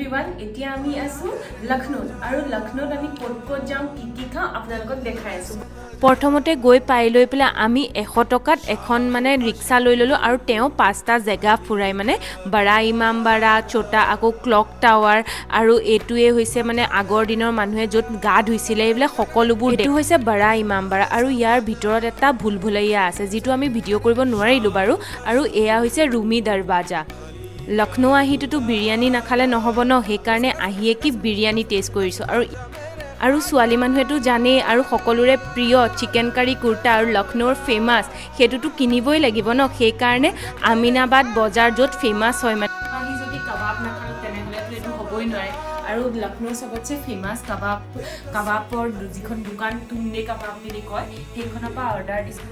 everyone এতিয়া আমি আছো লক্ষ্ণৌত আৰু লক্ষ্ণৌত আমি ক'ত যাম কি খাওঁ আপোনালোকক দেখাই আছো প্ৰথমতে গৈ পাই লৈ পেলাই আমি 100 টকাত এখন মানে ৰিক্সা লৈ ললো আৰু তেওঁ 5টা জেগা ফুৰাই মানে বড়া ইমামবাড়া ছোটা আকৌ ক্লক টাৱাৰ আৰু এটুৱে হৈছে মানে আগৰ দিনৰ মানুহে য'ত গা ধুইছিলে এইবিলাক সকলোবোৰ এটু হৈছে বড়া ইমামবাড়া আৰু ইয়াৰ ভিতৰত এটা ভুলভুলাইয়া আছে যিটো আমি ভিডিঅ' কৰিব নোৱাৰিলো বাৰু আৰু এয়া হৈছে ৰুমি দৰৱাজা লক্ষ্ণৌ আহিটোতো বিৰিয়ানী নাখালে নহ'ব ন সেইকাৰণে আহিয়ে কি বিৰিয়ানী টেষ্ট কৰিছোঁ আৰু ছোৱালী মানুহেতো জানেই আৰু সকলোৰে প্ৰিয় চিকেন কাৰী কুৰ্তা আৰু লক্ষ্ণৌৰ ফেমাছ সেইটোতো কিনিবই লাগিব ন সেইকাৰণে আমিনাবাদ বজাৰ য'ত ফেমাছ হয় মানে আহি যদি কাবাব নাখালোঁ তেনেহ'লেতো এইটো হ'বই নোৱাৰে আৰু লক্ষ্ণৌৰ চবতছে ফেমাছ কাবাবৰ যিখন দোকান টুণ্ডে কাবাব বুলি কয় সেইখনৰ পৰা অৰ্ডাৰ দিছোঁ